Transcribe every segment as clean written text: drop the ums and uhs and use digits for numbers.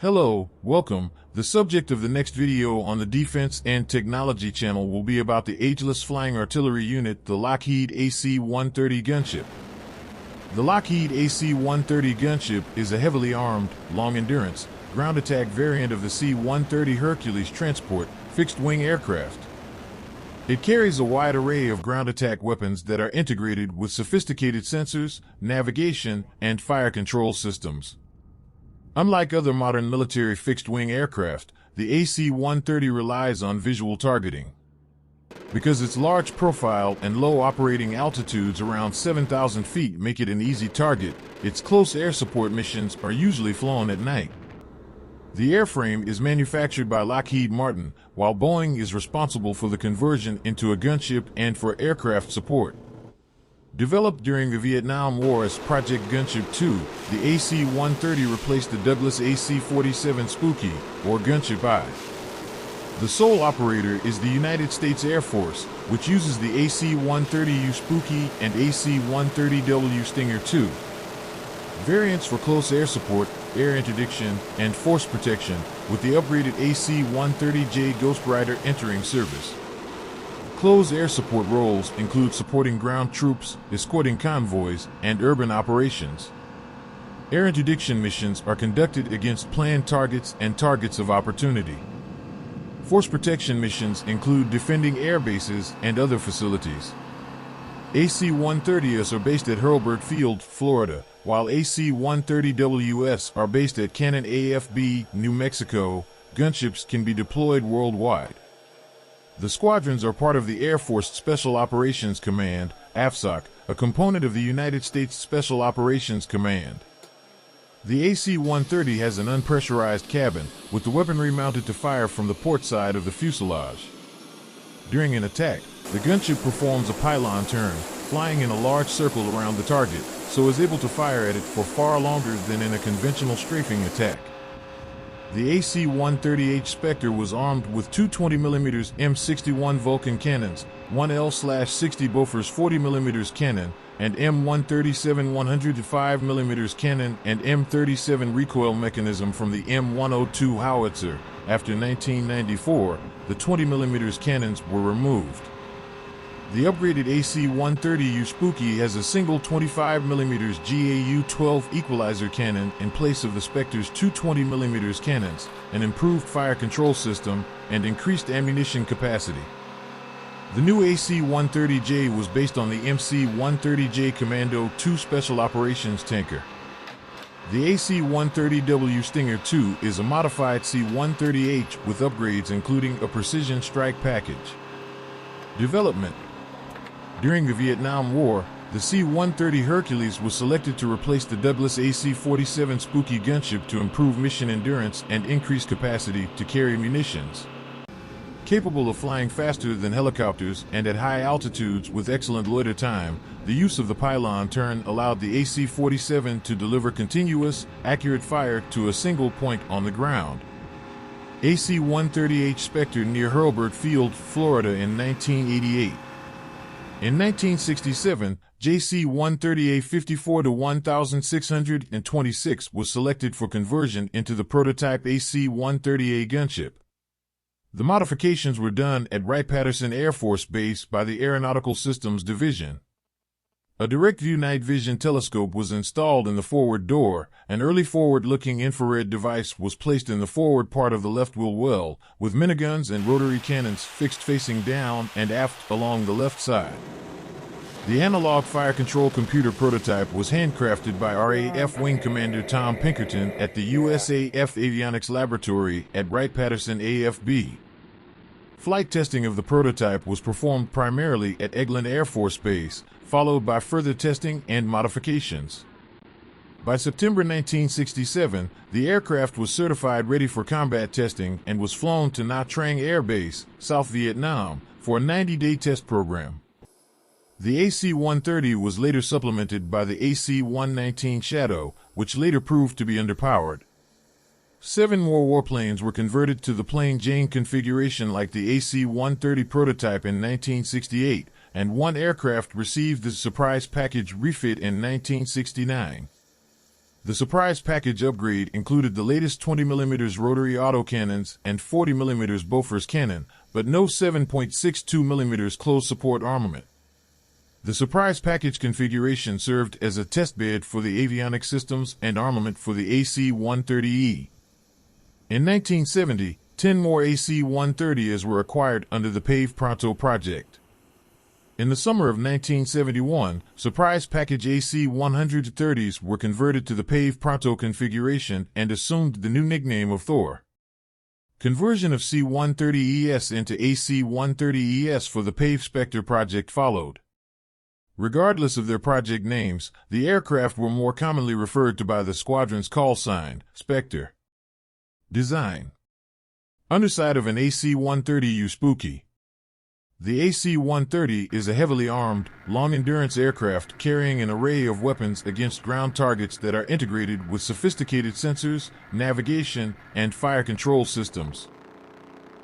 Hello, welcome. The subject of the next video on the Defense and Technology channel will be about the ageless flying artillery unit, the Lockheed AC-130 Gunship. The Lockheed AC-130 Gunship is a heavily armed, long-endurance, ground attack variant of the C-130 Hercules transport, fixed-wing aircraft. It carries a wide array of ground attack weapons that are integrated with sophisticated sensors, navigation, and fire control systems. Unlike other modern military fixed-wing aircraft, the AC-130 relies on visual targeting. Because its large profile and low operating altitudes around 7,000 feet make it an easy target, its close air support missions are usually flown at night. The airframe is manufactured by Lockheed Martin, while Boeing is responsible for the conversion into a gunship and for aircraft support. Developed during the Vietnam War as Project Gunship 2, the AC-130 replaced the Douglas AC-47 Spooky, or Gunship I. The sole operator is the United States Air Force, which uses the AC-130U Spooky and AC-130W Stinger II. Variants for close air support, air interdiction, and force protection, with the upgraded AC-130J Ghost Rider entering service. Close air support roles include supporting ground troops, escorting convoys, and urban operations. Air interdiction missions are conducted against planned targets and targets of opportunity. Force protection missions include defending air bases and other facilities. AC-130s are based at Hurlburt Field, Florida, while AC-130Ws are based at Cannon AFB, New Mexico. Gunships can be deployed worldwide. The squadrons are part of the Air Force Special Operations Command, AFSOC, a component of the United States Special Operations Command. The AC-130 has an unpressurized cabin, with the weaponry mounted to fire from the port side of the fuselage. During an attack, the gunship performs a pylon turn, flying in a large circle around the target, so is able to fire at it for far longer than in a conventional strafing attack. The AC-130H Spectre was armed with two 20mm M61 Vulcan cannons, one L/60 Bofors 40mm cannon, and M137 105mm cannon and M37 recoil mechanism from the M102 howitzer. After 1994, the 20mm cannons were removed. The upgraded AC-130U Spooky has a single 25mm GAU-12 equalizer cannon in place of the Spectre's two 20mm cannons, an improved fire control system, and increased ammunition capacity. The new AC-130J was based on the MC-130J Commando II Special Operations tanker. The AC-130W Stinger II is a modified C-130H with upgrades including a precision strike package. Development. During the Vietnam War, the C-130 Hercules was selected to replace the Douglas AC-47 Spooky gunship to improve mission endurance and increase capacity to carry munitions. Capable of flying faster than helicopters and at high altitudes with excellent loiter time, the use of the pylon turn allowed the AC-47 to deliver continuous, accurate fire to a single point on the ground. AC-130H Spectre near Hurlburt Field, Florida in 1988. In 1967, JC-130A 54-1626 was selected for conversion into the prototype AC-130A gunship. The modifications were done at Wright-Patterson Air Force Base by the Aeronautical Systems Division. A direct-view night vision telescope was installed in the forward door. An early forward-looking infrared device was placed in the forward part of the left wheel well, with miniguns and rotary cannons fixed facing down and aft along the left side. The analog fire control computer prototype was handcrafted by RAF Wing Commander Tom Pinkerton at the USAF Avionics Laboratory at Wright-Patterson AFB. Flight testing of the prototype was performed primarily at Eglin Air Force Base, followed by further testing and modifications. By September 1967, the aircraft was certified ready for combat testing and was flown to Nha Trang Air Base, South Vietnam, for a 90-day test program. The AC-130 was later supplemented by the AC-119 Shadow, which later proved to be underpowered. 7 more warplanes were converted to the plain Jane configuration like the AC-130 prototype in 1968, and 1 aircraft received the surprise package refit in 1969. The surprise package upgrade included the latest 20mm rotary autocannons and 40mm Bofors cannon, but no 7.62mm close support armament. The surprise package configuration served as a testbed for the avionics systems and armament for the AC-130E. In 1970, 10 more AC-130s were acquired under the PAVE Pronto project. In the summer of 1971, surprise package AC-130s were converted to the PAVE Pronto configuration and assumed the new nickname of Thor. Conversion of C-130ES into AC-130ES for the PAVE Spectre project followed. Regardless of their project names, the aircraft were more commonly referred to by the squadron's call sign, Spectre. Design. Underside of an AC-130U Spooky. The AC-130 is a heavily armed, long-endurance aircraft carrying an array of weapons against ground targets that are integrated with sophisticated sensors, navigation, and fire control systems.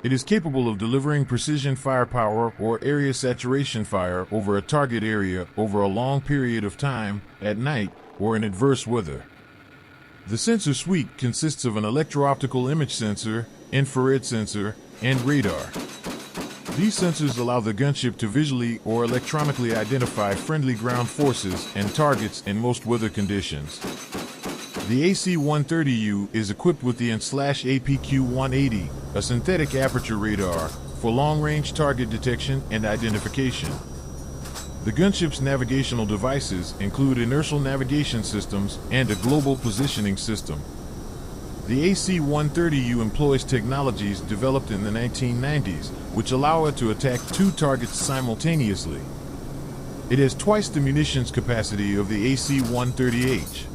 It is capable of delivering precision firepower or area saturation fire over a target area over a long period of time, at night, or in adverse weather. The sensor suite consists of an electro-optical image sensor, infrared sensor, and radar. These sensors allow the gunship to visually or electronically identify friendly ground forces and targets in most weather conditions. The AC-130U is equipped with the APQ-180, a synthetic aperture radar, for long-range target detection and identification. The gunship's navigational devices include inertial navigation systems and a global positioning system. The AC-130U employs technologies developed in the 1990s, which allow it to attack 2 targets simultaneously. It has twice the munitions capacity of the AC-130H.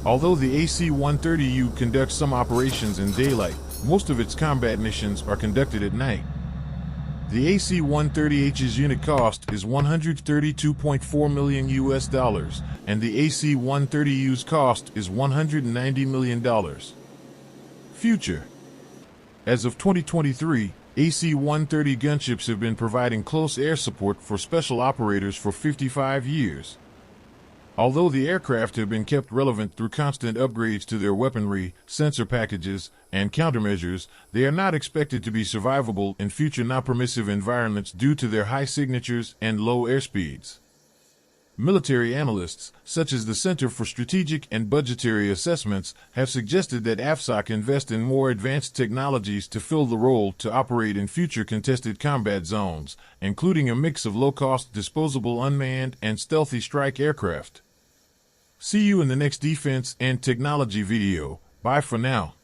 Although the AC-130U conducts some operations in daylight, most of its combat missions are conducted at night. The AC-130H's unit cost is $132.4 million US, and the AC-130U's cost is $190 million. Future. As of 2023, AC-130 gunships have been providing close air support for special operators for 55 years. Although the aircraft have been kept relevant through constant upgrades to their weaponry, sensor packages, and countermeasures, they are not expected to be survivable in future non-permissive environments due to their high signatures and low airspeeds. Military analysts, such as the Center for Strategic and Budgetary Assessments, have suggested that AFSOC invest in more advanced technologies to fill the role to operate in future contested combat zones, including a mix of low-cost disposable unmanned and stealthy strike aircraft. See you in the next defense and technology video. Bye for now.